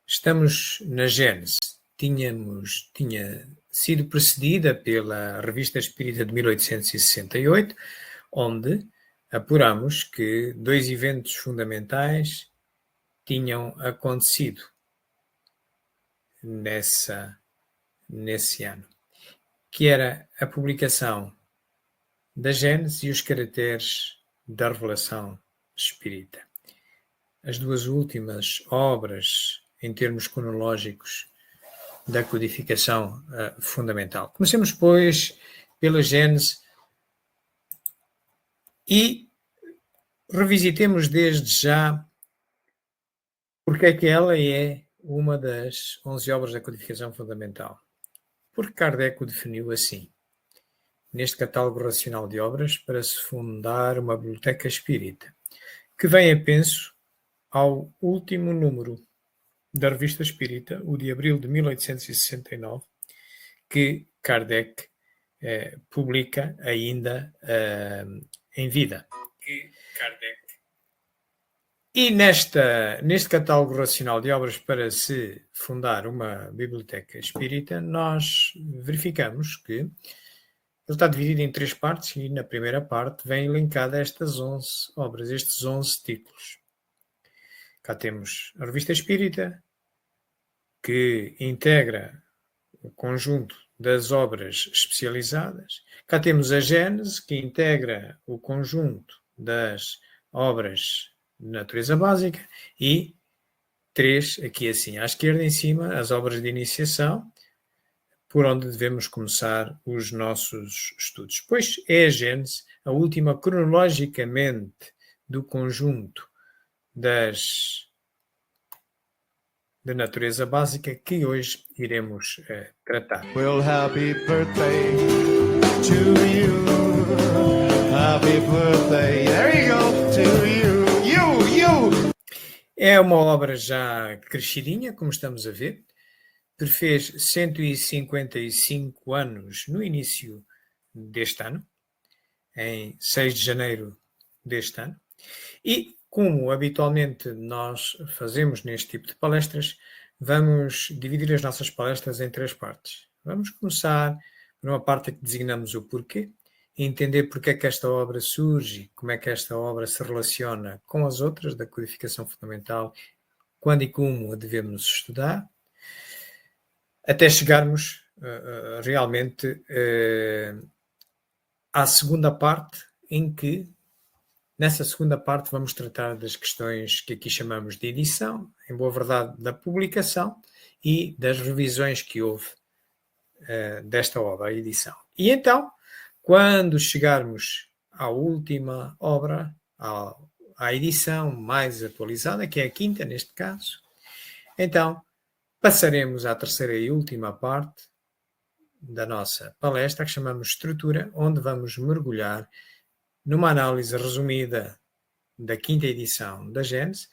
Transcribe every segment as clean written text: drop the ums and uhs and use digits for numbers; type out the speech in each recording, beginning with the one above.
Estamos na Gênese. Tinha sido precedida pela Revista Espírita de 1868, onde apuramos que 2 eventos fundamentais tinham acontecido nesse ano, que era a publicação da Gênese e os caracteres da Revelação Espírita. As 2 últimas obras, em termos cronológicos, da codificação fundamental. Comecemos, pois, pela Gênese e revisitemos desde já porque é que ela é uma das 11 obras da codificação fundamental. Porque Kardec o definiu assim, neste catálogo racional de obras, para se fundar uma biblioteca espírita, que vem a penso ao último número da Revista Espírita, o de abril de 1869, que Kardec publica ainda em vida. E neste catálogo racional de obras para se fundar uma biblioteca espírita, nós verificamos que ele está dividido em 3 partes e na primeira parte vem elencada estas 11 obras, estes 11 títulos. Cá temos a Revista Espírita, que integra o conjunto das obras especializadas. Cá temos a Gênese, que integra o conjunto das obras de natureza básica, e 3, aqui assim à esquerda, em cima, as obras de iniciação, por onde devemos começar os nossos estudos. Pois é a Gênese, a última cronologicamente do conjunto da natureza básica, que hoje iremos tratar. Well, happy birthday to you. Happy birthday. There you go. To you. É uma obra já crescidinha, como estamos a ver. Fez 155 anos no início deste ano, em 6 de janeiro deste ano. E, como habitualmente nós fazemos neste tipo de palestras, vamos dividir as nossas palestras em 3 partes. Vamos começar por uma parte que designamos o porquê, entender porque é que esta obra surge, como é que esta obra se relaciona com as outras da codificação fundamental, quando e como a devemos estudar, até chegarmos realmente à segunda parte, em que, nessa segunda parte, vamos tratar das questões que aqui chamamos de edição, em boa verdade, da publicação e das revisões que houve desta obra, a edição. E então, quando chegarmos à última obra, à edição mais atualizada, que é a quinta neste caso, então passaremos à terceira e última parte da nossa palestra, que chamamos Estrutura, onde vamos mergulhar numa análise resumida da quinta edição da Gênese,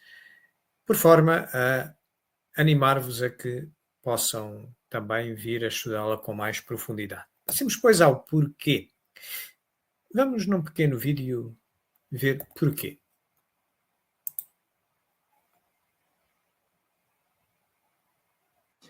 por forma a animar-vos a que possam também vir a estudá-la com mais profundidade. Passemos, pois, ao porquê. Vamos, num pequeno vídeo, ver porquê.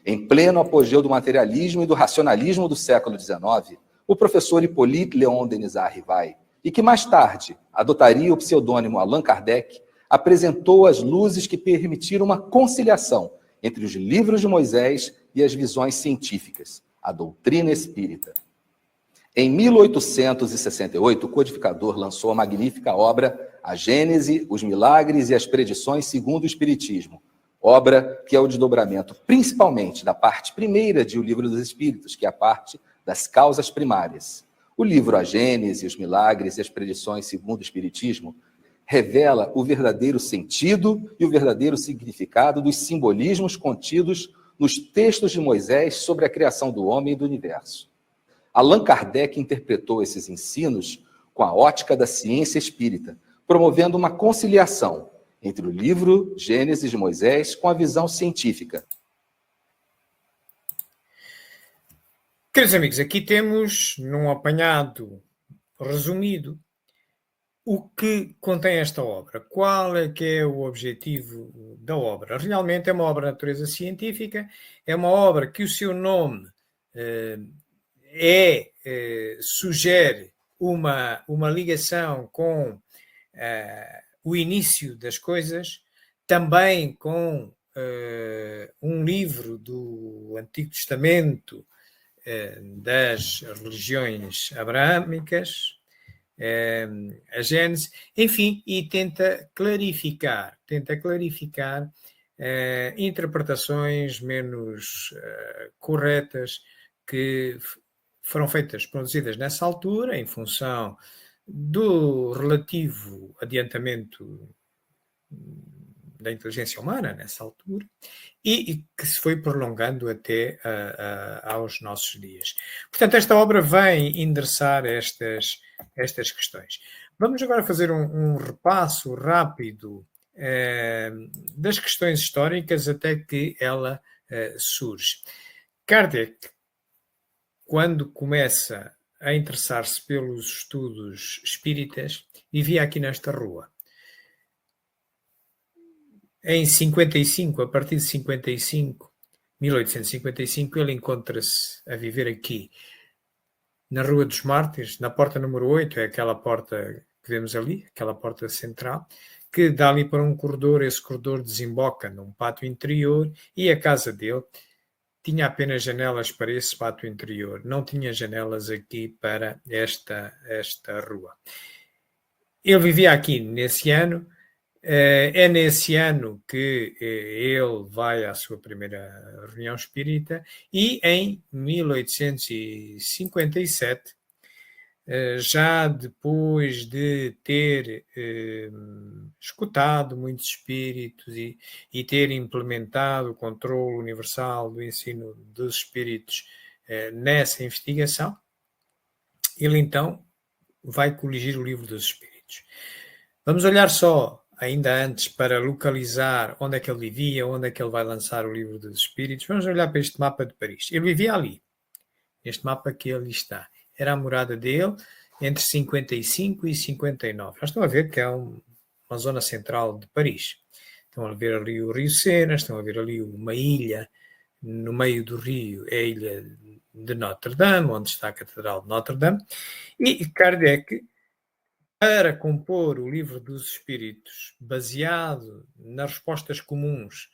Em pleno apogeu do materialismo e do racionalismo do século XIX, o professor Hippolyte Léon Denisard Rivail, e que mais tarde adotaria o pseudônimo Allan Kardec, apresentou as luzes que permitiram uma conciliação entre os livros de Moisés e as visões científicas, a doutrina espírita. Em 1868, o codificador lançou a magnífica obra A Gênese, os Milagres e as Predições segundo o Espiritismo, obra que é o desdobramento principalmente da parte primeira de O Livro dos Espíritos, que é a parte das causas primárias. O livro A Gênese, os Milagres e as Predições segundo o Espiritismo revela o verdadeiro sentido e o verdadeiro significado dos simbolismos contidos nos textos de Moisés sobre a criação do homem e do universo. Allan Kardec interpretou esses ensinos com a ótica da ciência espírita, promovendo uma conciliação entre o livro Gênesis de Moisés com a visão científica. Queridos amigos, aqui temos, num apanhado resumido, O que contém esta obra? Qual é que é o objetivo da obra? Realmente é uma obra de natureza científica, é uma obra que o seu nome sugere uma ligação com o início das coisas, também com um livro do Antigo Testamento das religiões abraâmicas, a Gênese, enfim, e tenta clarificar interpretações menos corretas que foram feitas, produzidas nessa altura, em função do relativo adiantamento da inteligência humana nessa altura, e que se foi prolongando até aos nossos dias. Portanto, esta obra vem endereçar estas questões. Vamos agora fazer um repasso rápido das questões históricas até que ela surge. Kardec, quando começa a interessar-se pelos estudos espíritas, vivia aqui nesta rua. Em 55, a partir de 1855, ele encontra-se a viver aqui na Rua dos Mártires, na porta número 8, é aquela porta que vemos ali, aquela porta central, que dá ali para um corredor, esse corredor desemboca num pátio interior, e a casa dele tinha apenas janelas para esse pátio interior, não tinha janelas aqui para esta rua. Ele vivia aqui nesse ano. É nesse ano que ele vai à sua primeira reunião espírita, e em 1857, já depois de ter escutado muitos espíritos e ter implementado o controle universal do ensino dos espíritos nessa investigação, ele então vai coligir o Livro dos Espíritos. Vamos olhar só, ainda antes, para localizar onde é que ele vivia, onde é que ele vai lançar o Livro dos Espíritos. Vamos olhar para este mapa de Paris. Ele vivia ali. Este mapa que ali está. Era a morada dele entre 55 e 59. Já estão a ver que é uma zona central de Paris. Estão a ver ali o Rio Sena, estão a ver ali uma ilha no meio do rio, é a ilha de Notre-Dame, onde está a Catedral de Notre-Dame. E Kardec, para compor o Livro dos Espíritos, baseado nas respostas comuns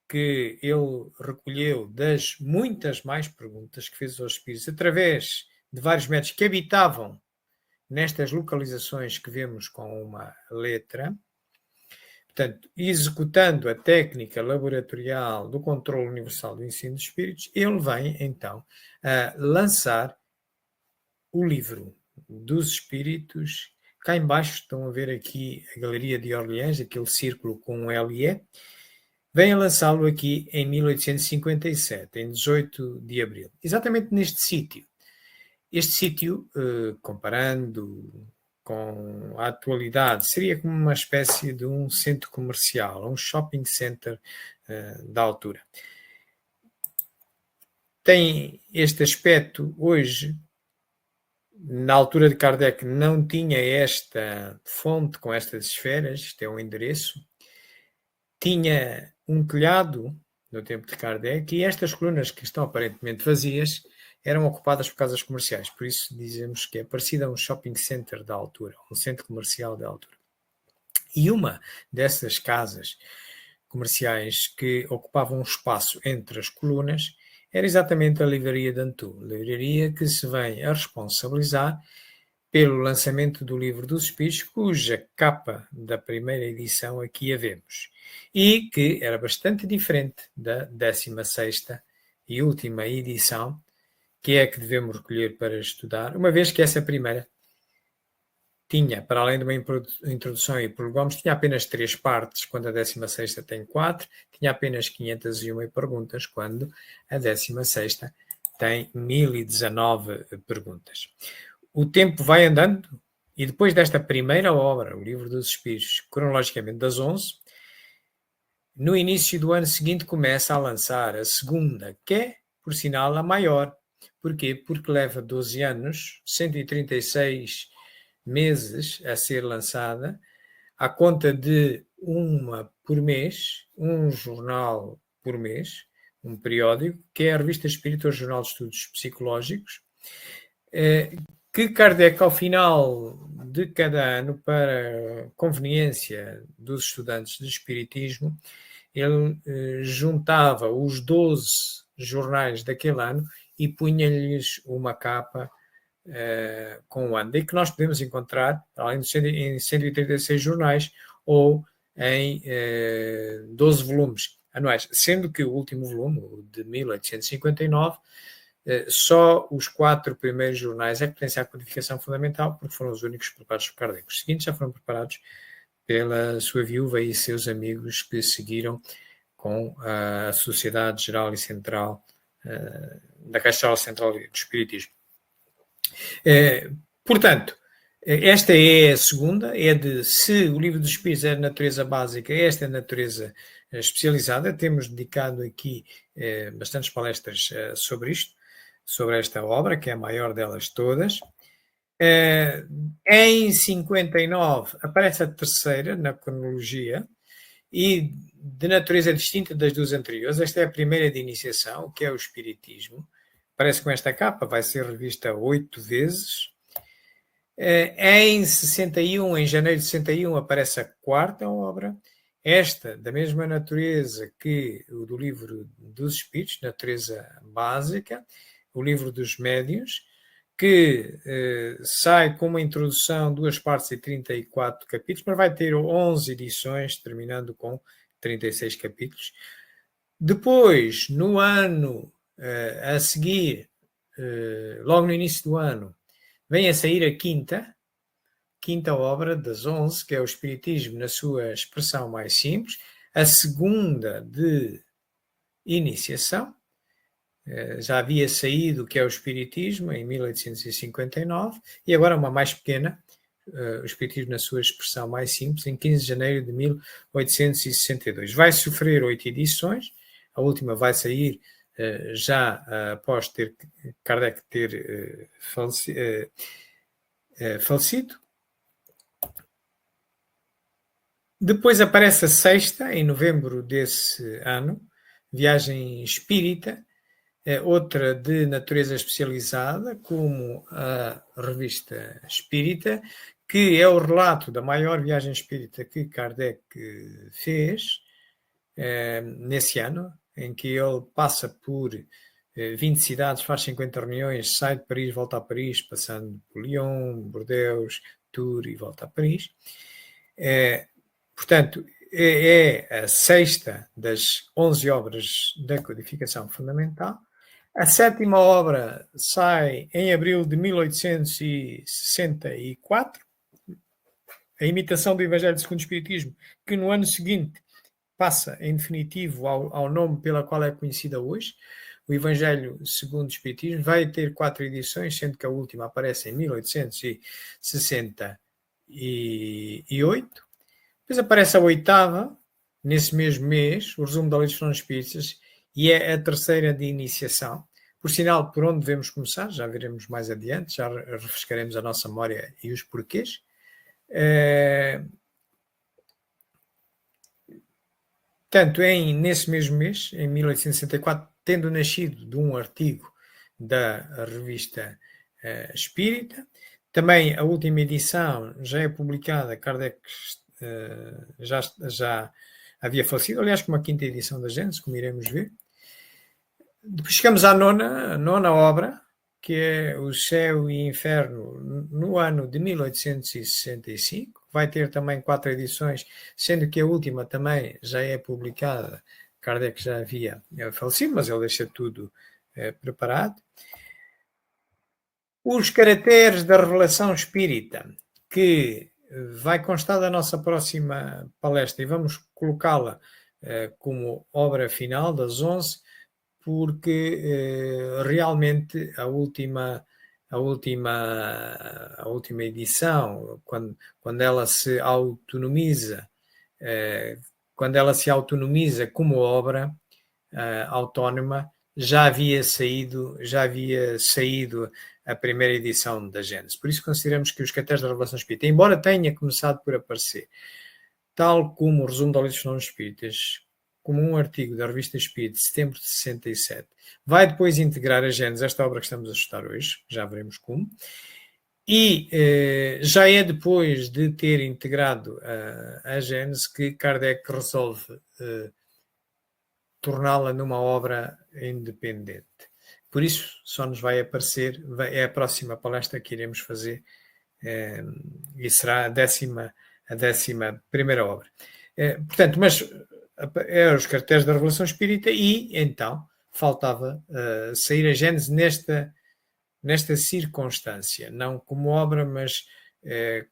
que ele recolheu das muitas mais perguntas que fez aos espíritos, através de vários métodos que habitavam nestas localizações que vemos com uma letra, portanto, executando a técnica laboratorial do controle universal do ensino dos espíritos, ele vem, então, a lançar o Livro dos Espíritos. Cá embaixo estão a ver aqui a Galeria de Orleans, aquele círculo com um LE. Vem a lançá-lo aqui em 1857, em 18 de abril. Exatamente neste sítio. Este sítio, comparando com a atualidade, seria como uma espécie de um centro comercial, um shopping center da altura. Tem este aspecto hoje. Na altura de Kardec não tinha esta fonte com estas esferas, isto é um endereço. Tinha um telhado no tempo de Kardec, e estas colunas que estão aparentemente vazias eram ocupadas por casas comerciais. Por isso dizemos que é parecido a um shopping center da altura, um centro comercial da altura. E uma dessas casas comerciais que ocupavam um espaço entre as colunas era exatamente a Livraria Dantu, livraria que se vem a responsabilizar pelo lançamento do Livro dos Espíritos, cuja capa da primeira edição aqui a vemos, e que era bastante diferente da 16ª e última edição, que é a que devemos recolher para estudar, uma vez que essa primeira tinha, para além de uma introdução e prólogos, tinha apenas 3 partes, quando a 16ª tem 4, tinha apenas 501 perguntas, quando a 16ª tem 1019 perguntas. O tempo vai andando, e depois desta primeira obra, o Livro dos Espíritos, cronologicamente das 11, no início do ano seguinte começa a lançar a segunda, que é, por sinal, a maior. Porquê? Porque leva 12 anos, 136 meses a ser lançada, à conta de uma por mês, um jornal por mês, um periódico, que é a Revista Espírita, o Jornal de Estudos Psicológicos, que Kardec, ao final de cada ano, para conveniência dos estudantes de Espiritismo, ele juntava os 12 jornais daquele ano e punha-lhes uma capa com o ano. Daí que nós podemos encontrar, além de em 136 jornais, ou em 12 volumes anuais, sendo que o último volume, o de 1859, só os 4 primeiros jornais é que pertencem à codificação fundamental, porque foram os únicos preparados por Kardec. Os seguintes já foram preparados pela sua viúva e seus amigos que seguiram com a Sociedade Geral e Central da Caixa Central do Espiritismo. Portanto, esta é a segunda, é de se o Livro dos Espíritos é de natureza básica, esta é de natureza especializada. Temos dedicado aqui bastantes palestras sobre isto, sobre esta obra, que é a maior delas todas. Em 59 aparece a terceira na cronologia e de natureza distinta das duas anteriores. Esta é a primeira de iniciação, que é o Espiritismo. Aparece com esta capa, vai ser revista 8 vezes. Em 61, em janeiro de 61, aparece a quarta obra. Esta, da mesma natureza que o do Livro dos Espíritos, natureza básica, o Livro dos Médiuns, que sai com uma introdução, 2 partes e 34 capítulos, mas vai ter 11 edições, terminando com 36 capítulos. Depois, no ano a seguir, logo no início do ano, vem a sair a quinta obra das 11, que é o Espiritismo na sua expressão mais simples, a segunda de iniciação. Já havia saído o que é o Espiritismo em 1859 e agora uma mais pequena, o Espiritismo na sua expressão mais simples, em 15 de janeiro de 1862. Vai sofrer 8 edições, a última vai sair já após Kardec ter falecido. Depois aparece a sexta, em novembro desse ano, Viagem Espírita, outra de natureza especializada, como a Revista Espírita, que é o relato da maior viagem espírita que Kardec fez nesse ano, em que ele passa por 20 cidades, faz 50 reuniões, sai de Paris, volta a Paris, passando por Lyon, Bordeaux, Tours e volta a Paris. Portanto, é a sexta das 11 obras da codificação fundamental. A sétima obra sai em abril de 1864, a imitação do Evangelho segundo o Espiritismo, que no ano seguinte passa em definitivo ao nome pela qual é conhecida hoje. O Evangelho segundo o Espiritismo vai ter 4 edições, sendo que a última aparece em 1868. Depois aparece a 8ª, nesse mesmo mês, o resumo da Lei dos Fenómenos Espíritas, e é a terceira de iniciação. Por sinal, por onde devemos começar, já veremos mais adiante, já refrescaremos a nossa memória e os porquês. Tanto nesse mesmo mês, em 1864, tendo nascido de um artigo da Revista Espírita, também a última edição já é publicada, Kardec já havia falecido, aliás, com uma 5ª edição da Gênesis, como iremos ver. Depois chegamos à nona obra, que é O Céu e Inferno, no ano de 1865. Vai ter também 4 edições, sendo que a última também já é publicada. Kardec já havia falecido, mas ele deixa tudo preparado. Os caracteres da revelação espírita, que vai constar da nossa próxima palestra, e vamos colocá-la como obra final das 11, porque realmente a última edição, quando ela se autonomiza, como obra autónoma, já havia saído a primeira edição da Gênesis. Por isso consideramos que os caracteres da revelação espírita, embora tenha começado por aparecer, tal como o resumo da Lei dos Fenómenos Espíritas, como um artigo da Revista Espírita de setembro de 67, vai depois integrar a Gênesis, esta obra que estamos a estudar hoje, já veremos como, e já é depois de ter integrado a Gênesis que Kardec resolve torná-la numa obra independente. Por isso, só nos vai aparecer, é a próxima palestra que iremos fazer, e será a 11ª obra. Portanto, mas é os caracteres da revelação espírita e, então, faltava sair a Gênesis nesta circunstância, não como obra, mas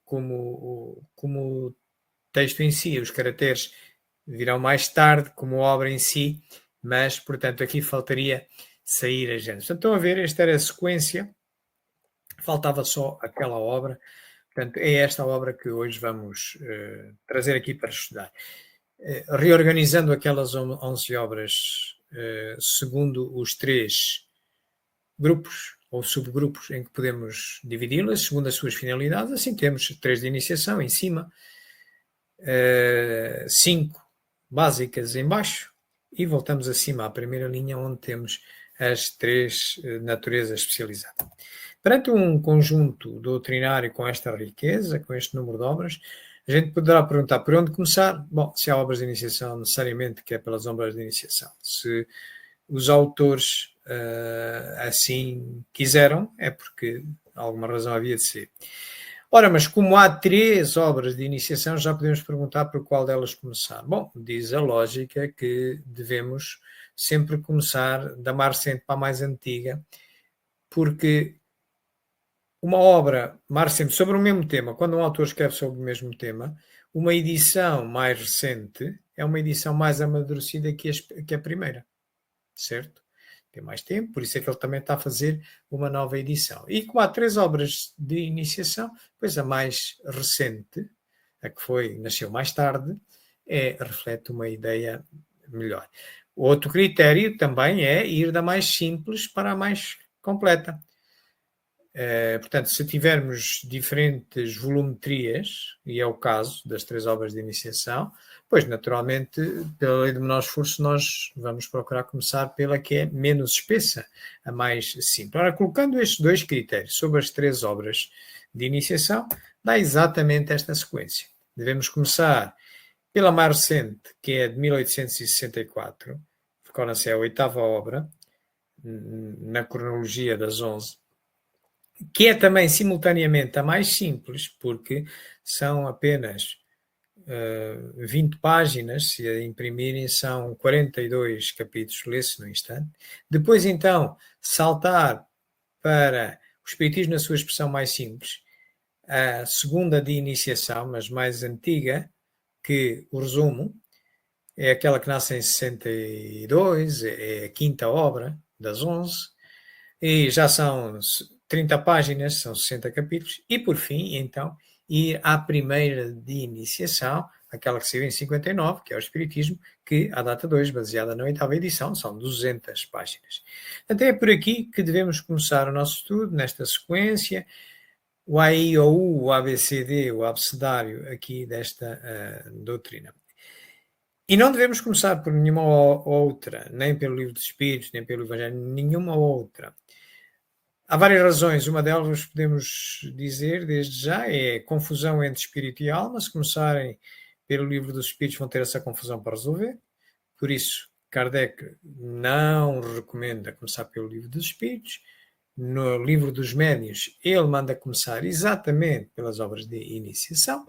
como texto em si. Os caracteres virão mais tarde, como obra em si, mas, portanto, aqui faltaria sair a Gênesis. Portanto, estão a ver, esta era a sequência, faltava só aquela obra. Portanto, é esta obra que hoje vamos trazer aqui para estudar. Reorganizando aquelas 11 obras segundo os 3 grupos ou subgrupos em que podemos dividi-las, segundo as suas finalidades. Assim temos 3 de iniciação em cima, 5 básicas em baixo e voltamos acima à primeira linha onde temos as 3 naturezas especializadas. Perante um conjunto doutrinário com esta riqueza, com este número de obras, a gente poderá perguntar por onde começar. Bom, se há obras de iniciação, necessariamente que é pelas obras de iniciação. Se os autores assim quiseram, é porque alguma razão havia de ser. Ora, mas como há 3 obras de iniciação, já podemos perguntar por qual delas começar. Bom, diz a lógica que devemos sempre começar da mais recente para a mais antiga, porque uma obra mais recente sobre o mesmo tema, quando um autor escreve sobre o mesmo tema, uma edição mais recente é uma edição mais amadurecida que a primeira, certo? Tem mais tempo, por isso é que ele também está a fazer uma nova edição. E como há 3 obras de iniciação, pois a mais recente, a que nasceu mais tarde, reflete uma ideia melhor. Outro critério também é ir da mais simples para a mais completa. Portanto, se tivermos diferentes volumetrias, e é o caso das 3 obras de iniciação, pois naturalmente, pela lei do menor esforço, nós vamos procurar começar pela que é menos espessa, a mais simples. Ora, colocando estes 2 critérios sobre as 3 obras de iniciação, dá exatamente esta sequência. Devemos começar pela mais recente, que é de 1864, recordam-se, é a 8ª obra, na cronologia das 11, que é também simultaneamente a mais simples, porque são apenas 20 páginas, se a imprimirem são 42 capítulos, lê-se no instante. Depois então saltar para o Espiritismo na sua expressão mais simples, a segunda de iniciação, mas mais antiga que o resumo, é aquela que nasce em 62, é a 5ª obra das 11, e já são 30 páginas, são 60 capítulos, e por fim, então, ir à primeira de iniciação, aquela que saiu em 59, que é o Espiritismo, que a data 2, baseada na 8ª edição, são 200 páginas. Então é por aqui que devemos começar o nosso estudo, nesta sequência, o AI, o U, o ABCD, o abecedário aqui desta doutrina. E não devemos começar por nenhuma outra, nem pelo Livro dos Espíritos, nem pelo Evangelho, nenhuma outra. Há várias razões, uma delas podemos dizer desde já é confusão entre espírito e alma. Se começarem pelo Livro dos Espíritos vão ter essa confusão para resolver, por isso Kardec não recomenda começar pelo Livro dos Espíritos. No Livro dos Médiuns ele manda começar exatamente pelas obras de iniciação.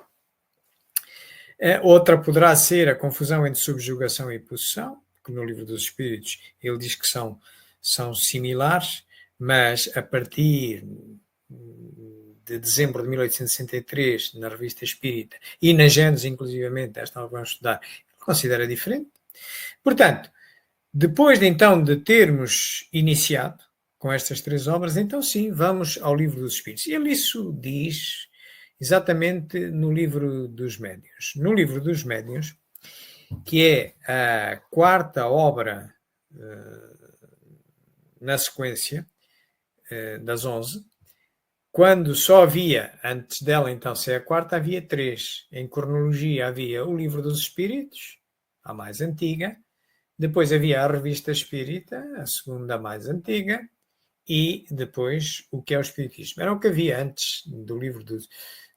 Outra poderá ser a confusão entre subjugação e possessão, que no Livro dos Espíritos ele diz que são similares, mas a partir de dezembro de 1863, na Revista Espírita, e na Gênesis, inclusivamente, esta que vamos estudar, considera diferente. Portanto, depois então de termos iniciado com estas 3 obras, então sim, vamos ao Livro dos Espíritos. E ele isso diz exatamente no Livro dos Médiuns. No Livro dos Médiuns, que é a 4ª obra na sequência das 11, quando só havia, antes dela então ser a quarta, havia 3. Em cronologia havia o Livro dos Espíritos, a mais antiga, depois havia a Revista Espírita, a segunda a mais antiga, e depois o que é o Espiritismo. Era o que havia antes do Livro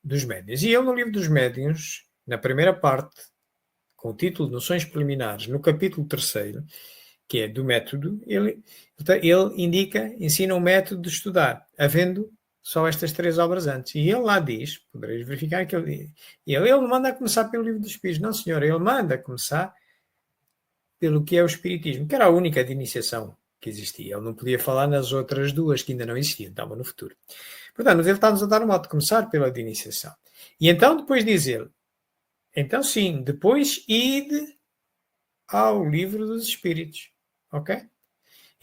dos Médiuns. E ele, no Livro dos Médiuns, na primeira parte, com o título de Noções Preliminares, no capítulo 3º, que é do método, ele ensina um método de estudar, havendo só estas 3 obras antes. E ele lá diz, podereis verificar que ele não manda começar pelo Livro dos Espíritos. Não, senhor, ele manda começar pelo que é o Espiritismo, que era a única de iniciação que existia. Ele não podia falar nas outras 2 que ainda não existiam, estavam no futuro. Portanto, ele está-nos a dar um modo de começar pela de iniciação. E então, depois diz ele, então sim, depois ide ao Livro dos Espíritos. Ok?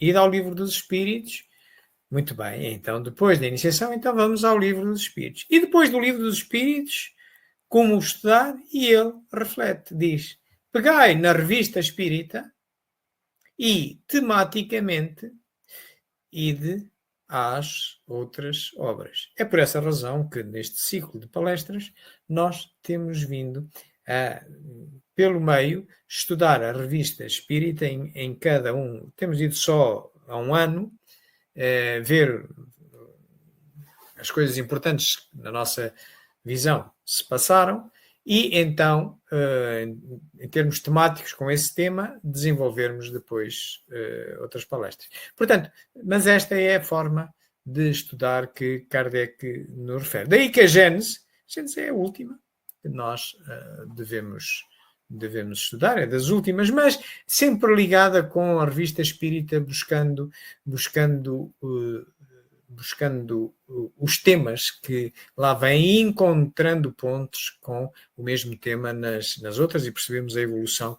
Ide ao Livro dos Espíritos. Muito bem, então depois da iniciação, então vamos ao Livro dos Espíritos. E depois do Livro dos Espíritos, como estudar? E ele reflete, diz, pegai na Revista Espírita e, tematicamente, ide às outras obras. É por essa razão que, neste ciclo de palestras, nós temos vindo a, pelo meio, estudar a Revista Espírita em cada um. Temos ido só há um ano, ver as coisas importantes na nossa visão se passaram e então, em termos temáticos com esse tema, desenvolvermos depois outras palestras. Portanto, mas esta é a forma de estudar que Kardec nos refere. Daí que a Gênese é a última que nós devemos estudar, é das últimas, mas sempre ligada com a Revista Espírita, buscando os temas que lá vêm, encontrando pontos com o mesmo tema nas outras, e percebemos a evolução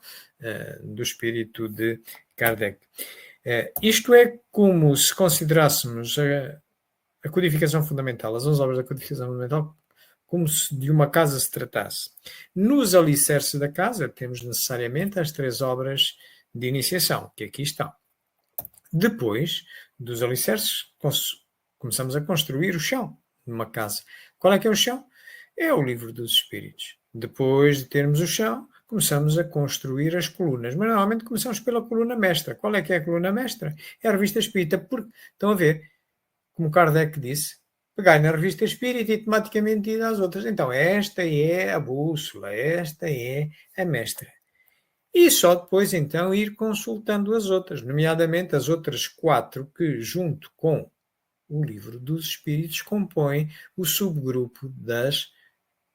do espírito de Kardec. Isto é como se considerássemos a codificação fundamental, as 11 obras da codificação fundamental, como se de uma casa se tratasse. Nos alicerces da casa temos necessariamente as 3 obras de iniciação, que aqui estão. Depois dos alicerces, começamos a construir o chão numa casa. Qual é que é o chão? É o Livro dos Espíritos. Depois de termos o chão, começamos a construir as colunas. Mas normalmente começamos pela coluna mestra. Qual é que é a coluna mestra? É a Revista Espírita. Porque, estão a ver, como Kardec disse, pegai na Revista Espírita e tematicamente ir às outras. Então, esta é a bússola, esta é a mestra. E só depois, então, ir consultando as outras, nomeadamente as outras 4 que, junto com o Livro dos Espíritos, compõem o subgrupo das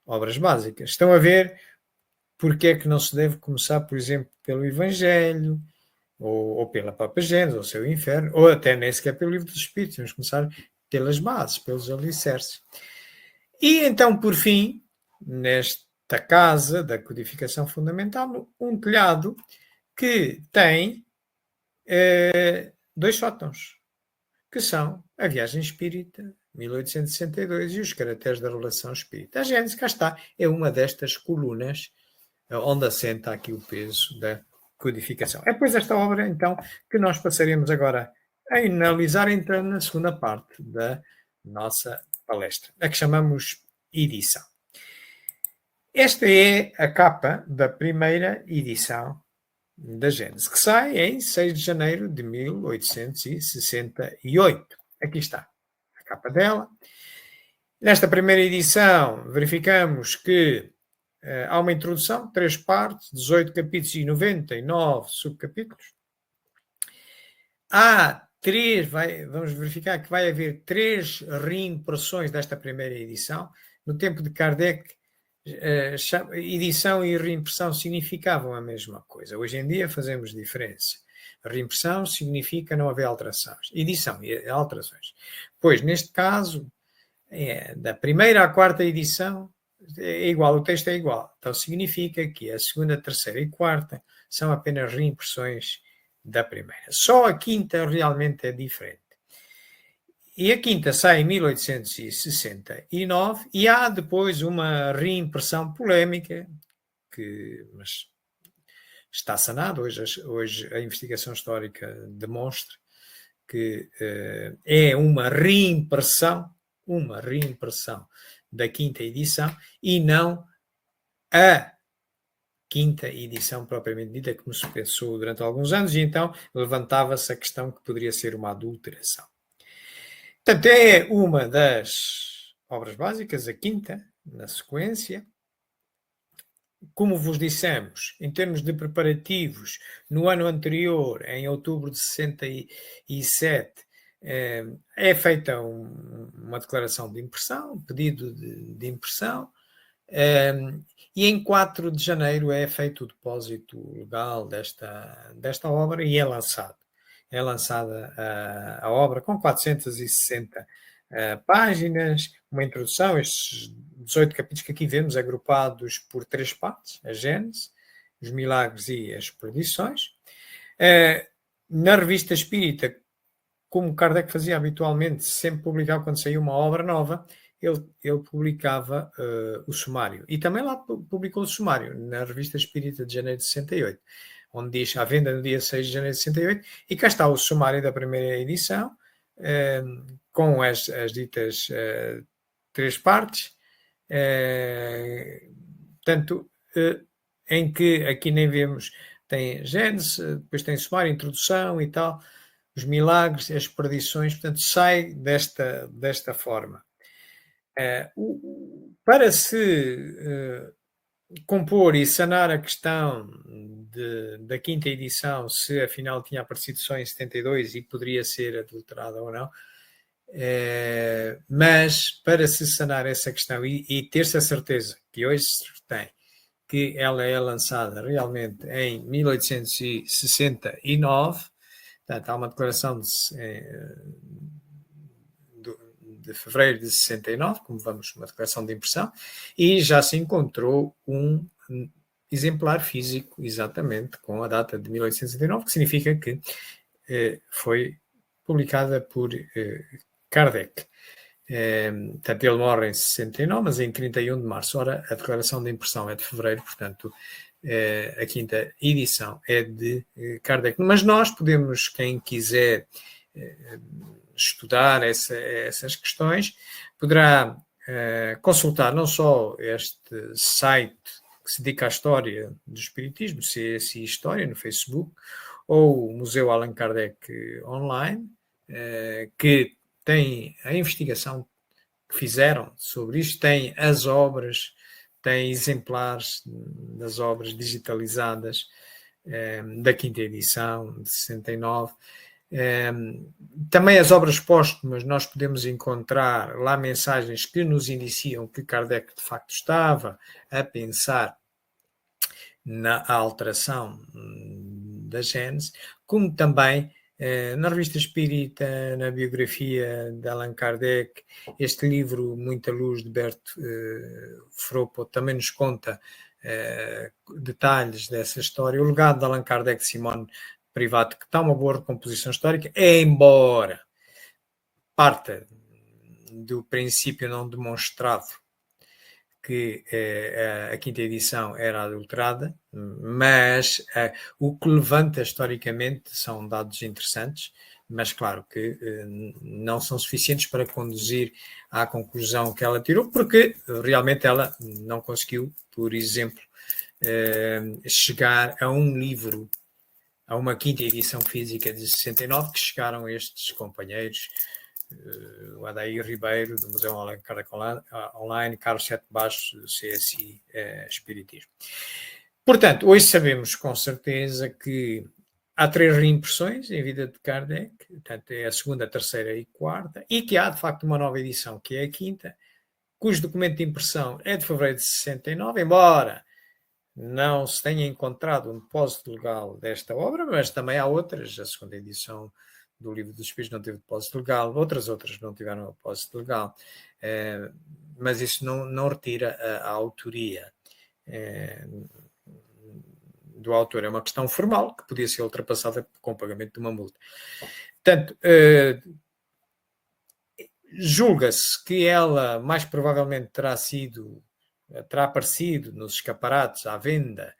obras básicas. Estão a ver porque é que não se deve começar, por exemplo, pelo Evangelho, ou pela própria Gênesis, ou seu Inferno, ou até nem sequer pelo Livro dos Espíritos. Vamos começar pelas bases, pelos alicerces. E então, por fim, nesta casa da codificação fundamental, um telhado que tem 2 sótãos, que são a Viagem Espírita, 1862, e os Caracteres da Relação Espírita. A Gênese, cá está, é uma destas colunas onde assenta aqui o peso da codificação. É depois esta obra, então, que nós passaremos agora a analisar, entrando na segunda parte da nossa palestra, a que chamamos edição. Esta é a capa da primeira edição da Gênese, que sai em 6 de janeiro de 1868. Aqui está a capa dela. Nesta primeira edição, verificamos que há uma introdução, 3 partes, 18 capítulos e 99 subcapítulos. Há 3, vamos verificar que vai haver 3 reimpressões desta primeira edição. No tempo de Kardec, edição e reimpressão significavam a mesma coisa. Hoje em dia fazemos diferença. A reimpressão significa não haver alterações. Edição e alterações. Pois, neste caso, da primeira à quarta edição, é igual, o texto é igual. Então, significa que a segunda, terceira e quarta são apenas reimpressões da primeira. Só a quinta realmente é diferente. E a quinta sai em 1869 e há depois uma reimpressão polémica, mas está sanado. Hoje a investigação histórica demonstra que é uma reimpressão uma reimpressão da quinta edição e não a quinta edição propriamente dita, como se pensou durante alguns anos, e então levantava-se a questão que poderia ser uma adulteração. Portanto, é uma das obras básicas, a quinta, na sequência. Como vos dissemos, em termos de preparativos, no ano anterior, em outubro de 67, é feita uma declaração de impressão, um pedido de impressão, e em 4 de janeiro é feito o depósito legal desta obra e é lançado. É lançada a obra com 460 páginas, uma introdução, estes 18 capítulos que aqui vemos agrupados por 3 partes, a Gênese, os milagres e as perdições. Na revista Espírita, como Kardec fazia habitualmente, sempre publicava quando saía uma obra nova, ele publicava o sumário. E também lá publicou o sumário, na revista Espírita de janeiro de 68, onde diz à venda no dia 6 de janeiro de 68, e cá está o sumário da primeira edição, com as ditas 3 partes, portanto, em que aqui nem vemos, tem Gênesis, depois tem sumário, introdução e tal, os milagres, as perdições, portanto, sai desta forma. Para se compor e sanar a questão da quinta edição, se afinal tinha aparecido só em 72 e poderia ser adulterada ou não, mas para se sanar essa questão e ter-se a certeza que hoje se tem que ela é lançada realmente em 1869, portanto há uma declaração de fevereiro de 69, como vamos, uma declaração de impressão, e já se encontrou um exemplar físico, exatamente, com a data de 1869, que significa que foi publicada por Kardec. Portanto, ele morre em 69, mas em 31 de março. Ora, a declaração de impressão é de fevereiro, portanto, a quinta edição é de Kardec. Mas nós podemos, quem quiser estudar essas questões, poderá consultar não só este site que se dedica à história do Espiritismo, CSI História, no Facebook, ou o Museu Allan Kardec Online, que tem a investigação que fizeram sobre isto, tem as obras, tem exemplares das obras digitalizadas da quinta edição, de 69. Também as obras póstumas, nós podemos encontrar lá mensagens que nos indiciam que Kardec de facto estava a pensar na alteração da Gênese, como também na Revista Espírita, na biografia de Allan Kardec, este livro Muita Luz, de Bert Fropo, também nos conta detalhes dessa história. O legado de Allan Kardec de Simone Privat, que está uma boa recomposição histórica, embora parta do princípio não demonstrado que a quinta edição era adulterada, mas o que levanta historicamente são dados interessantes, mas claro que não são suficientes para conduzir à conclusão que ela tirou, porque realmente ela não conseguiu, por exemplo, chegar a um livro, a uma quinta edição física de 69, que chegaram estes companheiros, o Adair Ribeiro, do Museu Allan Kardec Online, Carlos Sete Bastos, do CSI Espiritismo. Portanto, hoje sabemos com certeza que há 3 reimpressões em vida de Kardec, portanto é a segunda, a terceira e quarta, e que há de facto uma nova edição, que é a quinta, cujo documento de impressão é de fevereiro de 69, embora não se tenha encontrado um depósito legal desta obra, mas também há outras, a segunda edição do Livro dos Espíritos não teve depósito legal, outras não tiveram depósito legal, mas isso não retira a autoria do autor. É uma questão formal que podia ser ultrapassada com o pagamento de uma multa. Portanto, julga-se que ela mais provavelmente terá aparecido nos escaparates à venda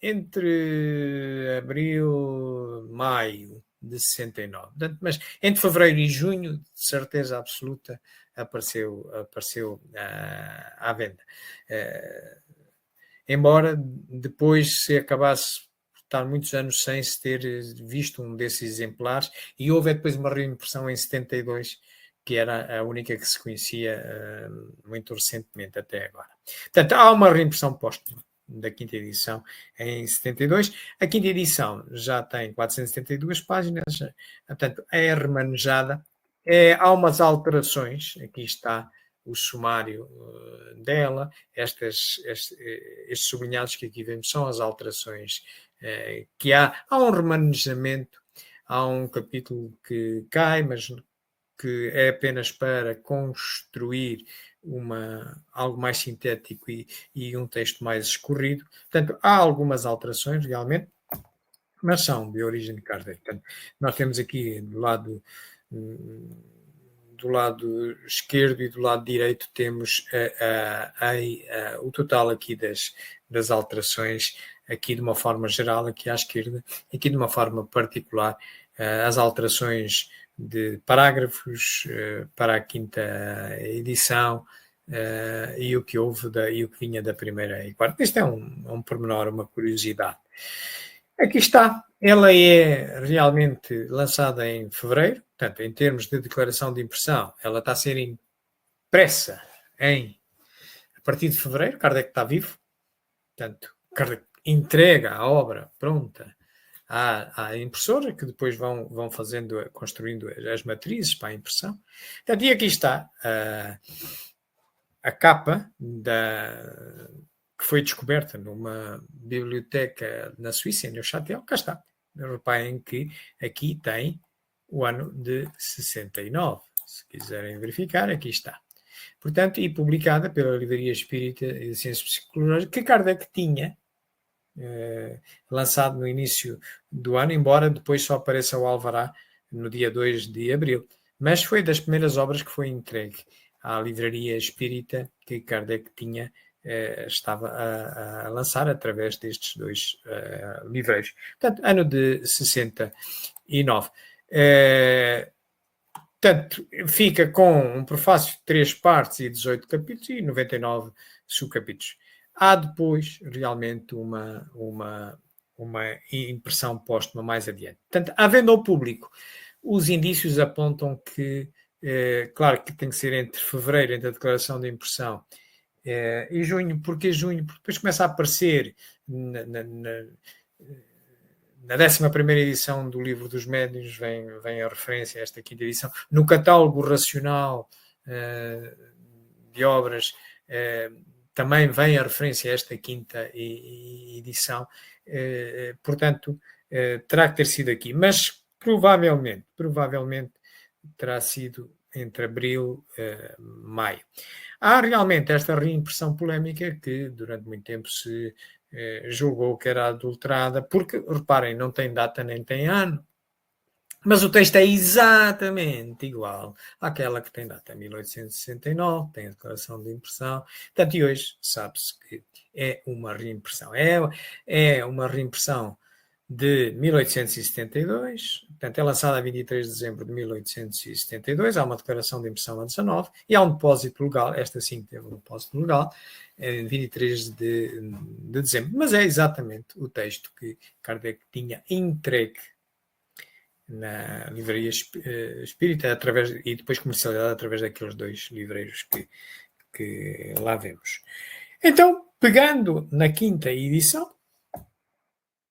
entre abril e maio de 69. Portanto, mas entre fevereiro e junho, de certeza absoluta, apareceu à venda. Embora depois se acabasse por estar muitos anos sem se ter visto um desses exemplares, e houve depois uma reimpressão em 72, que era a única que se conhecia muito recentemente até agora. Portanto, há uma reimpressão póstuma da quinta edição em 72. A quinta edição já tem 472 páginas, portanto, é remanejada. Há umas alterações, aqui está o sumário dela, estes sublinhados que aqui vemos são as alterações que há. Há um remanejamento, há um capítulo que cai, mas que é apenas para construir algo mais sintético e um texto mais escorrido. Portanto, há algumas alterações, realmente, mas são de origem de Kardec. Portanto, nós temos aqui do lado esquerdo e do lado direito temos o total aqui das alterações, aqui de uma forma geral, aqui à esquerda, aqui de uma forma particular, as alterações de parágrafos para a quinta edição e o que houve e o que vinha da primeira e quarta. Isto é um pormenor, uma curiosidade. Aqui está, ela é realmente lançada em fevereiro, portanto, em termos de declaração de impressão, ela está a ser impressa a partir de fevereiro. Kardec está vivo, portanto, Kardec entrega a obra pronta à impressora, que depois vão construindo as matrizes para a impressão. Portanto, e aqui está a capa que foi descoberta numa biblioteca na Suíça, em Neuchâtel. Cá está. Reparem que aqui tem o ano de 69. Se quiserem verificar, aqui está. Portanto, e publicada pela Livraria Espírita e de Ciências Psicológicas, que Kardec tinha lançado no início do ano, embora depois só apareça o alvará no dia 2 de abril. Mas foi das primeiras obras que foi entregue à Livraria Espírita que Kardec estava a lançar através destes dois livreiros. Portanto, ano de 69. Portanto, fica com um prefácio de 3 partes e 18 capítulos e 99 subcapítulos. Há depois, realmente, uma impressão póstuma mais adiante. Portanto, à venda ao público, os indícios apontam que, claro que tem que ser entre fevereiro, entre a declaração de impressão, e junho. Porquê junho? Porque depois começa a aparecer na 11ª edição do Livro dos Médiuns, vem a referência a esta quinta edição. No catálogo racional de obras, também vem a referência a esta quinta edição. Portanto, terá que ter sido aqui. Mas, provavelmente terá sido entre abril e maio. Há realmente esta reimpressão polémica que durante muito tempo se julgou que era adulterada, porque, reparem, não tem data nem tem ano, mas o texto é exatamente igual àquela que tem data 1869, tem a declaração de impressão. Portanto, e hoje sabe-se que é uma reimpressão. É uma reimpressão de 1872, portanto é lançada a 23 de dezembro de 1872, há uma declaração de impressão a 19 e há um depósito legal, esta sim teve um depósito legal, em 23 de dezembro, mas é exatamente o texto que Kardec tinha entregue na Livraria Espírita e depois comercializado através daqueles 2 livreiros que lá vemos. Então, pegando na quinta edição,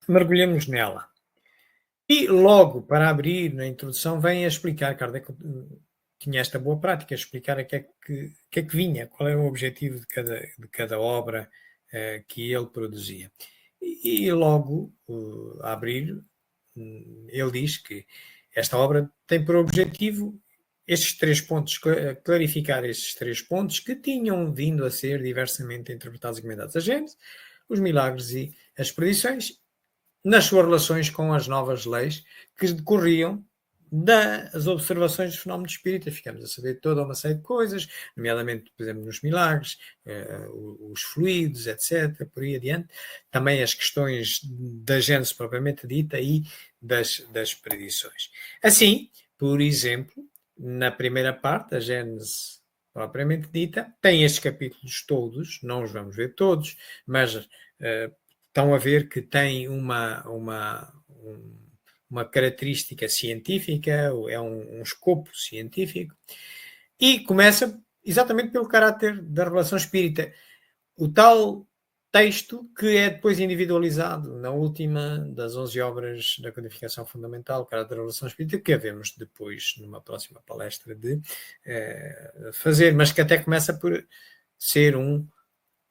mergulhamos nela. E logo, para abrir na introdução, vem a explicar, Kardec tinha esta boa prática, explicar o que é que vinha, qual era o objetivo de cada obra que ele produzia. E logo, a abrir, ele diz que esta obra tem por objetivo estes 3 pontos, clarificar estes 3 pontos que tinham vindo a ser diversamente interpretados e comentados. A Gênese, os milagres e as predições, nas suas relações com as novas leis que decorriam das observações dos fenómenos espíritas. Ficamos a saber toda uma série de coisas, nomeadamente, por exemplo, nos milagres, os fluidos, etc., por aí adiante. Também as questões da Gênese propriamente dita e das predições. Assim, por exemplo, na primeira parte, a Gênese propriamente dita, tem estes capítulos todos, não os vamos ver todos, mas estão a ver que tem uma característica científica, é um escopo científico, e começa exatamente pelo caráter da revelação espírita. O tal texto que é depois individualizado na última das 11 obras da codificação fundamental, o caráter da revelação espírita, que havemos depois, numa próxima palestra, de fazer, mas que até começa por ser um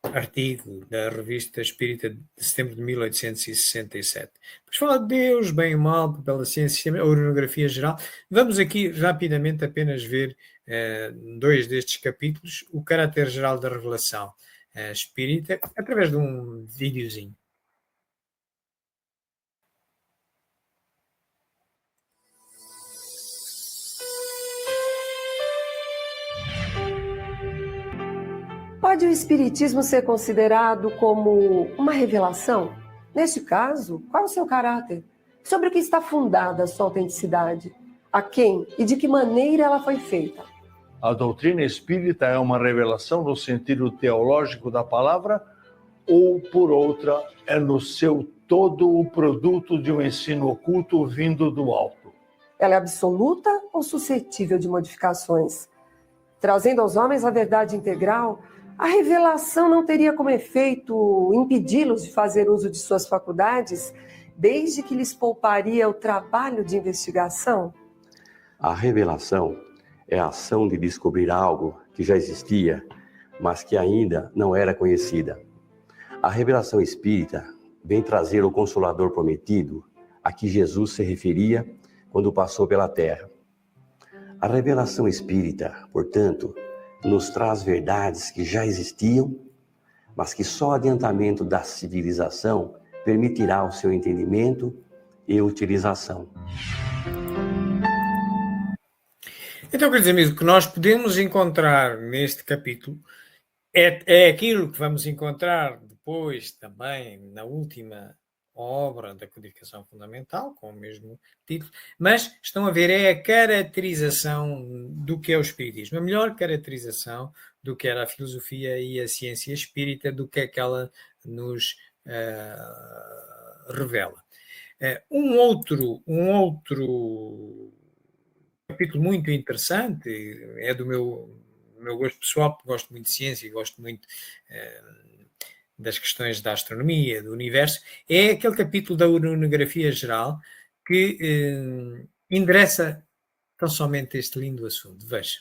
artigo da Revista Espírita de setembro de 1867. Depois fala de Deus, bem e mal, papel da ciência, a orografia geral. Vamos aqui rapidamente apenas ver dois destes capítulos, o caráter geral da revelação espírita, através de um videozinho. Pode o Espiritismo ser considerado como uma revelação? Neste caso, qual é o seu caráter? Sobre o que está fundada a sua autenticidade? A quem e de que maneira ela foi feita? A doutrina espírita é uma revelação no sentido teológico da palavra ou, por outra, é no seu todo o produto de um ensino oculto vindo do alto? Ela é absoluta ou suscetível de modificações? Trazendo aos homens a verdade integral, a revelação não teria como efeito impedi-los de fazer uso de suas faculdades, desde que lhes pouparia o trabalho de investigação? A revelação é a ação de descobrir algo que já existia, mas que ainda não era conhecida. A revelação espírita vem trazer o Consolador prometido, a que Jesus se referia quando passou pela terra. A revelação espírita, portanto, nos traz verdades que já existiam, mas que só o adiantamento da civilização permitirá o seu entendimento e utilização. Então, quer dizer mesmo que nós podemos encontrar neste capítulo é aquilo que vamos encontrar depois também na última obra da codificação fundamental, com o mesmo título, mas estão a ver, é a caracterização do que é o espiritismo, a melhor caracterização do que era a filosofia e a ciência espírita, do que é que ela nos revela. Um outro capítulo muito interessante, é do meu gosto pessoal, porque gosto muito de ciência e gosto muito das questões da astronomia, do universo, é aquele capítulo da orografia geral que endereça tão somente este lindo assunto. Veja.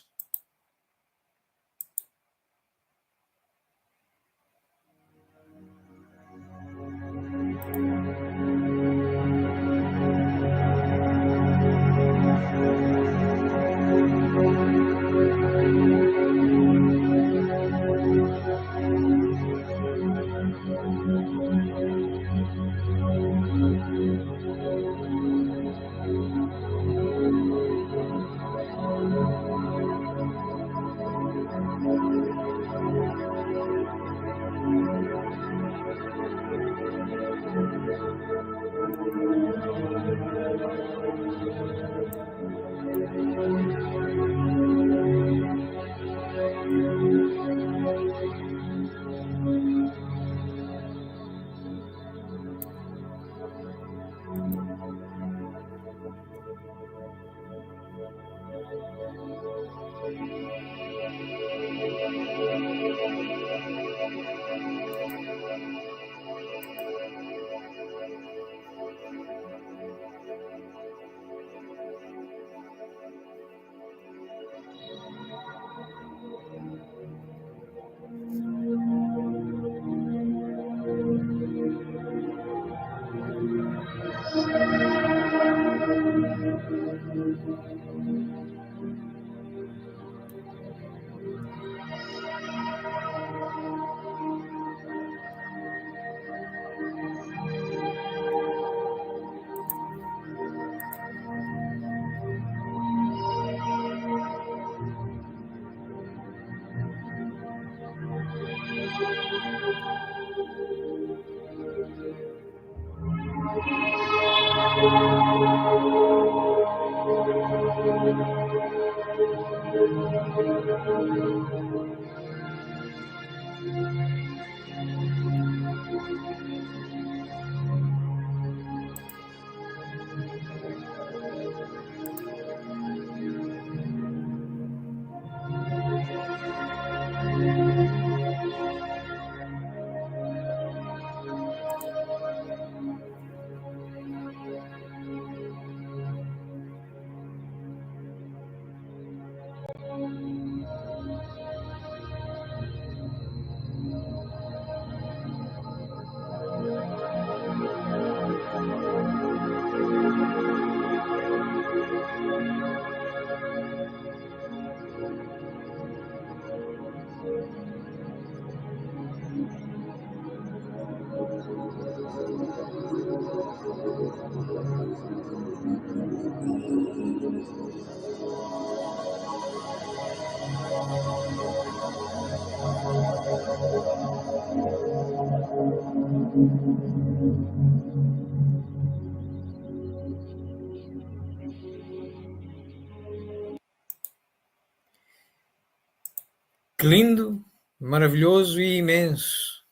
Que lindo, maravilhoso e imenso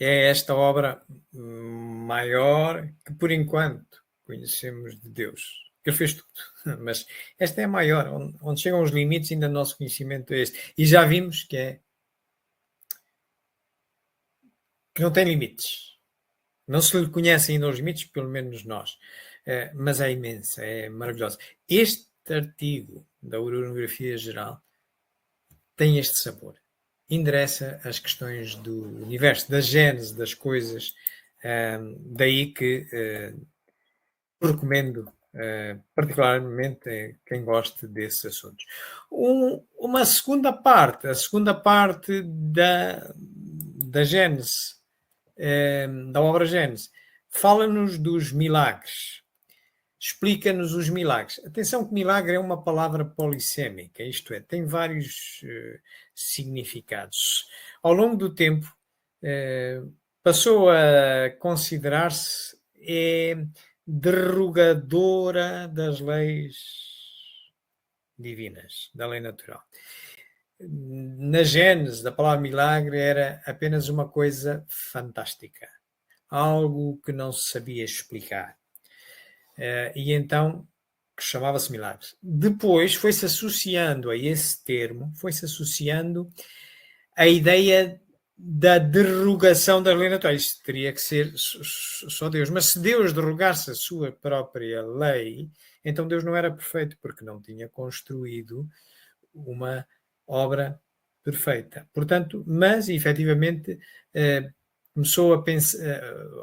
é esta obra maior que, por enquanto, conhecemos de Deus. Ele fez tudo, mas esta é a maior, onde chegam os limites ainda do nosso conhecimento é este. E já vimos que não tem limites. Não se lhe conhecem ainda os limites, pelo menos nós. Mas é imensa, é maravilhosa. Este artigo da Uranografia Geral tem este sabor. Endereça as questões do universo, da gênese das coisas. Daí que recomendo particularmente a quem goste desses assuntos. Uma segunda parte, a segunda parte da Gênese, da obra Gênese, fala-nos dos milagres. Explica-nos os milagres. Atenção que milagre é uma palavra polissémica, isto é, tem vários significados. Ao longo do tempo, passou a considerar-se derrogadora das leis divinas, da lei natural. Na gênese da palavra milagre era apenas uma coisa fantástica, algo que não se sabia explicar. E então que chamava-se milagres. Depois foi-se associando a esse termo, foi-se associando a ideia da derrogação da lei natural. Isto teria que ser só Deus. Mas se Deus derrogasse a sua própria lei, então Deus não era perfeito, porque não tinha construído uma obra perfeita. Portanto, mas efetivamente começou a pensar,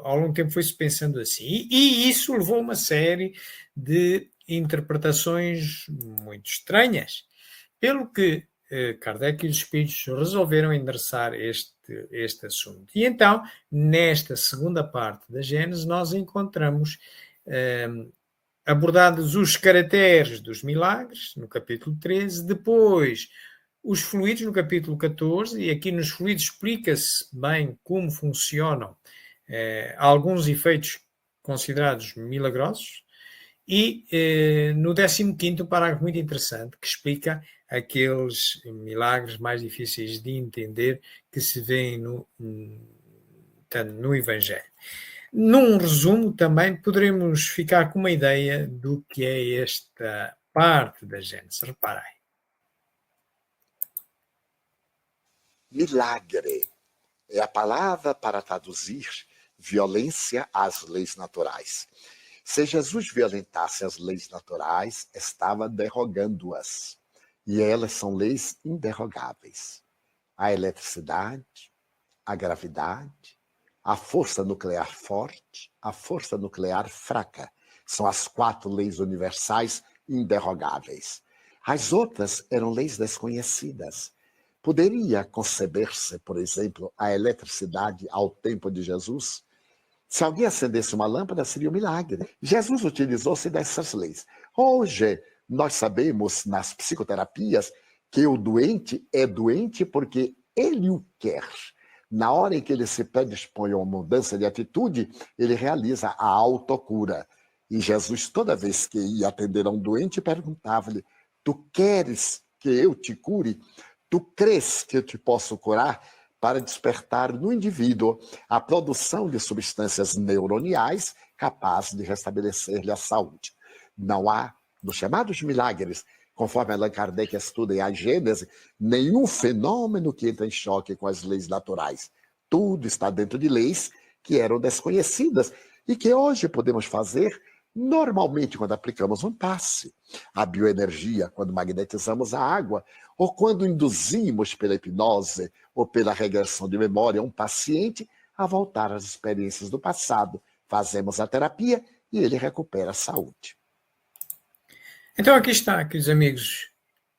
ao longo do tempo foi-se pensando assim. E isso levou a uma série de interpretações muito estranhas. Pelo que Kardec e os espíritos resolveram endereçar este assunto. E então, nesta segunda parte da Gênese, nós encontramos abordados os caracteres dos milagres, no capítulo 13, depois os fluidos, no capítulo 14, e aqui nos fluidos explica-se bem como funcionam alguns efeitos considerados milagrosos, e no 15º, um parágrafo muito interessante, que explica aqueles milagres mais difíceis de entender que se vêem no Evangelho. Num resumo, também poderemos ficar com uma ideia do que é esta parte da Gênese. Reparem. Milagre é a palavra para traduzir violência às leis naturais. Se Jesus violentasse as leis naturais, estava derrogando-as. E elas são leis inderrogáveis. A eletricidade, a gravidade, a força nuclear forte, a força nuclear fraca. São as 4 leis universais inderrogáveis. As outras eram leis desconhecidas. Poderia conceber-se, por exemplo, a eletricidade ao tempo de Jesus? Se alguém acendesse uma lâmpada, seria um milagre. Jesus utilizou-se dessas leis. Hoje, nós sabemos nas psicoterapias que o doente é doente porque ele o quer. Na hora em que ele se predispõe a uma mudança de atitude, ele realiza a autocura. E Jesus, toda vez que ia atender a um doente, perguntava-lhe: tu queres que eu te cure? Tu crês que eu te posso curar? Para despertar no indivíduo a produção de substâncias neuroniais capazes de restabelecer-lhe a saúde. Não há, nos chamados milagres, conforme Allan Kardec estuda em A Gênese, nenhum fenômeno que entra em choque com as leis naturais. Tudo está dentro de leis que eram desconhecidas e que hoje podemos fazer normalmente quando aplicamos um passe, a bioenergia, quando magnetizamos a água, ou quando induzimos pela hipnose ou pela regressão de memória um paciente a voltar às experiências do passado. Fazemos a terapia e ele recupera a saúde. Então aqui está, queridos amigos,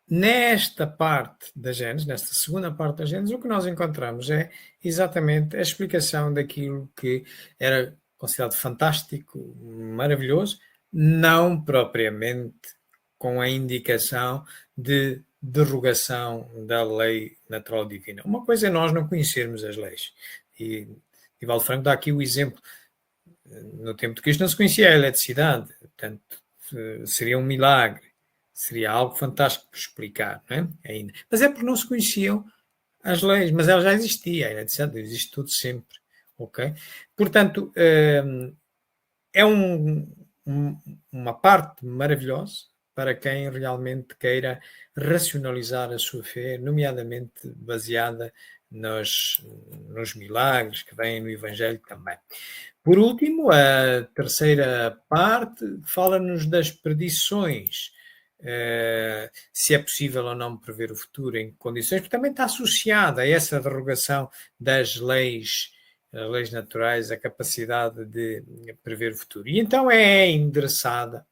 nesta parte da Gênesis, nesta segunda parte da Gênesis, o que nós encontramos é exatamente a explicação daquilo que era considerado fantástico, maravilhoso, não propriamente com a indicação de derrogação da lei natural divina. Uma coisa é nós não conhecermos as leis. E Divaldo Franco dá aqui o exemplo. No tempo de Cristo não se conhecia a eletricidade, portanto, seria um milagre, seria algo fantástico por explicar, não é? Ainda. Mas é porque não se conheciam as leis, mas ela já existia, a eletricidade existe tudo sempre, ok? Portanto, é uma parte maravilhosa para quem realmente queira racionalizar a sua fé, nomeadamente baseada nos milagres que vêm no Evangelho também. Por último, a terceira parte fala-nos das predições, se é possível ou não prever o futuro em condições, porque também está associada a essa derrogação das leis naturais, a capacidade de prever o futuro. E então é endereçada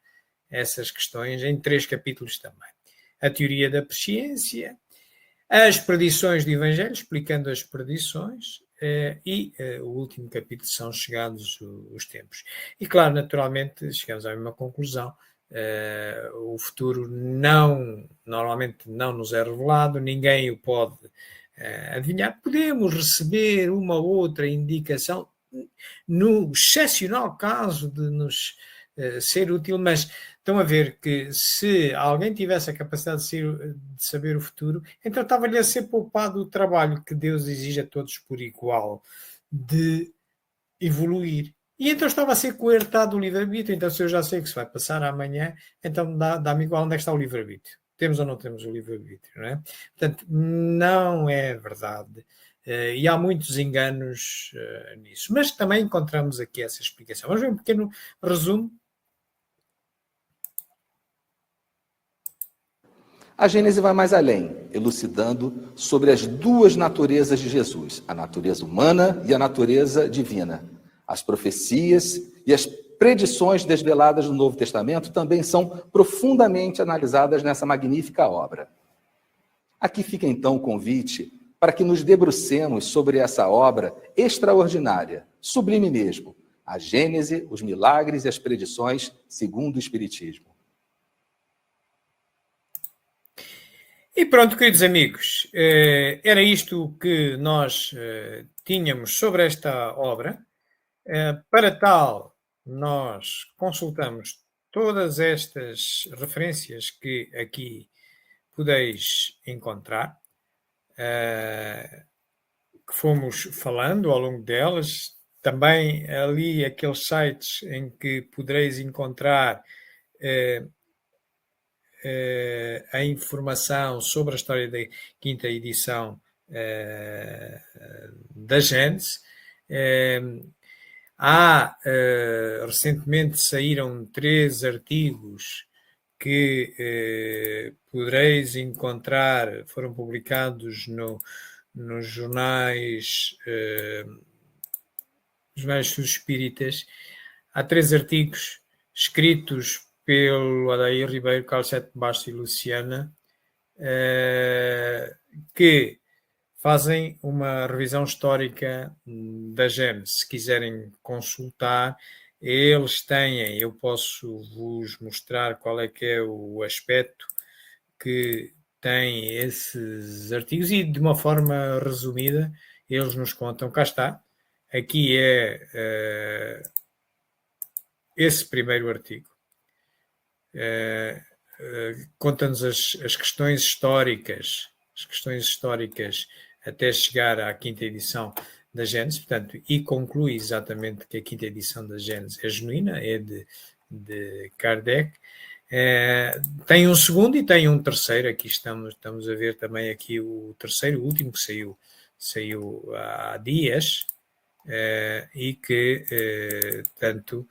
essas questões em 3 capítulos também. A teoria da presciência, as predições do Evangelho, explicando as predições, e o último capítulo são chegados os tempos. E claro, naturalmente, chegamos à mesma conclusão. O futuro normalmente não nos é revelado, ninguém o pode adivinhar. Podemos receber uma outra indicação no excepcional caso de nos ser útil, mas estão a ver que se alguém tivesse a capacidade de saber o futuro, então estava-lhe a ser poupado o trabalho que Deus exige a todos por igual de evoluir. E então estava a ser coertado o livre-arbítrio. Então, se eu já sei que se vai passar amanhã, então dá-me igual onde é que está o livre-arbítrio. Temos ou não temos o livre-arbítrio, não é? Portanto, não é verdade. E há muitos enganos nisso. Mas também encontramos aqui essa explicação. Vamos ver um pequeno resumo. A Gênese vai mais além, elucidando sobre as 2 naturezas de Jesus, a natureza humana e a natureza divina. As profecias e as predições desveladas no Novo Testamento também são profundamente analisadas nessa magnífica obra. Aqui fica então o convite para que nos debrucemos sobre essa obra extraordinária, sublime mesmo, a Gênese, os milagres e as predições segundo o Espiritismo. E pronto, queridos amigos, era isto que nós tínhamos sobre esta obra. Para tal, nós consultamos todas estas referências que aqui podeis encontrar, que fomos falando ao longo delas. Também ali aqueles sites em que podereis encontrar a informação sobre a história da 5ª edição da Gênese. Recentemente saíram 3 artigos que podereis encontrar, foram publicados nos jornais espíritas. Há 3 artigos escritos pelo Adair Ribeiro, Carlos Sete Bastos e Luciana, que fazem uma revisão histórica da Gênese. Se quiserem consultar, eles têm, eu posso vos mostrar qual é que é o aspecto que tem esses artigos e de uma forma resumida eles nos contam. Cá está, aqui é esse primeiro artigo conta-nos as questões históricas, até chegar à quinta edição da Gênesis, portanto, e conclui exatamente que a quinta edição da Gênesis é genuína, é de Kardec. Tem um segundo e tem um terceiro. Aqui estamos a ver também aqui o terceiro, o último que saiu há dias, e que tanto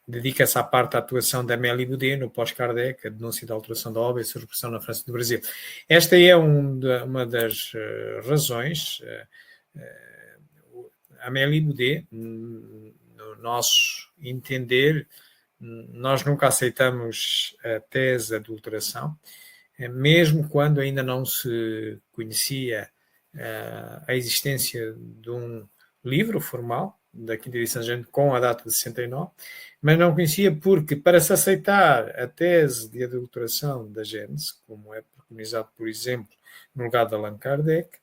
dedica-se à parte da atuação da Amélie Baudet no pós-Kardec, a denúncia da alteração da obra e a sua repressão na França e no Brasil. Esta é uma das razões. Amélie Baudet, no nosso entender, nós nunca aceitamos a tese de adulteração, mesmo quando ainda não se conhecia a existência de um livro formal da quinta edição com a data de 69, mas não conhecia porque, para se aceitar a tese de adulteração da Gênese, como é preconizado, por exemplo, no legado de Allan Kardec,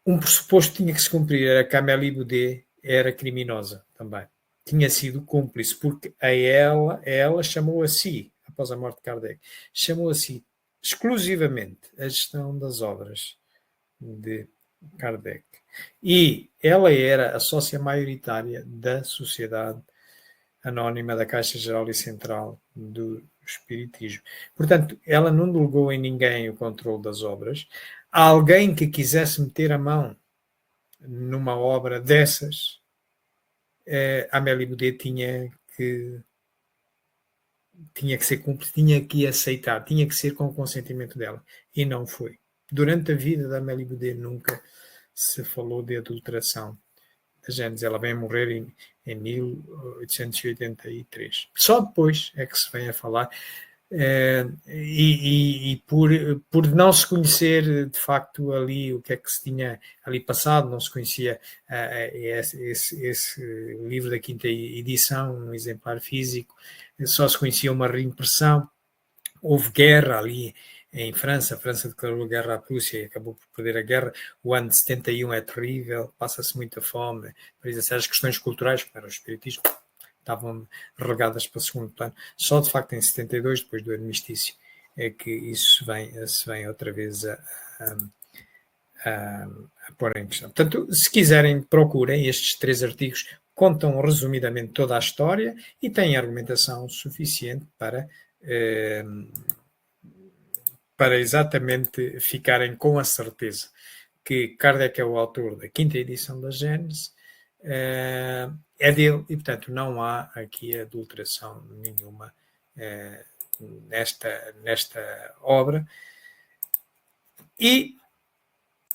um pressuposto tinha que se cumprir, era que a Amélie Baudet era criminosa também. Tinha sido cúmplice, porque ela chamou a si, após a morte de Kardec, chamou a si exclusivamente a gestão das obras de Kardec. E ela era a sócia maioritária da Sociedade Anónima da Caixa Geral e Central do Espiritismo. Portanto, ela não delegou em ninguém o controle das obras. Alguém que quisesse meter a mão numa obra dessas, a Amélie Baudet tinha que ser cúmplice, tinha que aceitar, tinha que ser com o consentimento dela. E não foi. Durante a vida da Amélie Baudet nunca se falou de adulteração da Gênese. Ela vem a morrer em 1883. Só depois é que se vem a falar, e por não se conhecer de facto ali o que é que se tinha ali passado, não se conhecia esse livro da quinta edição, um exemplar físico, só se conhecia uma reimpressão. Houve guerra ali em França, a França declarou guerra à Prússia e acabou por perder a guerra. O ano de 71 é terrível, passa-se muita fome, por isso as questões culturais, que eram o espiritismo, estavam relegadas para o segundo plano. Só de facto em 72, depois do armistício, é que isso se vem outra vez a pôr em questão. Portanto, se quiserem, procurem estes 3 artigos, contam resumidamente toda a história e têm argumentação suficiente para exatamente ficarem com a certeza que Kardec é o autor da quinta edição da Gênese, é dele, e portanto não há aqui adulteração nenhuma nesta obra. E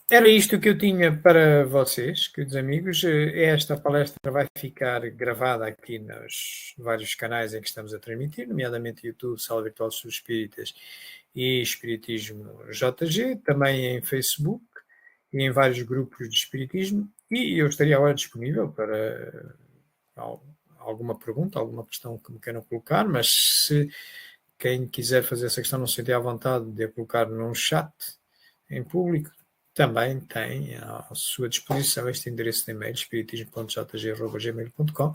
era isto que eu tinha para vocês, queridos amigos. Esta palestra vai ficar gravada aqui nos vários canais em que estamos a transmitir, nomeadamente YouTube, Sala Virtual dos Espíritas e Espiritismo JG, também em Facebook e em vários grupos de Espiritismo, e eu estaria agora disponível para alguma pergunta, alguma questão que me queiram colocar, mas se quem quiser fazer essa questão não se sentir à vontade de a colocar num chat em público, também tem à sua disposição este endereço de e-mail, espiritismo.jg@gmail.com,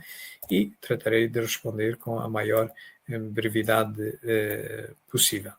e tratarei de responder com a maior brevidade possível.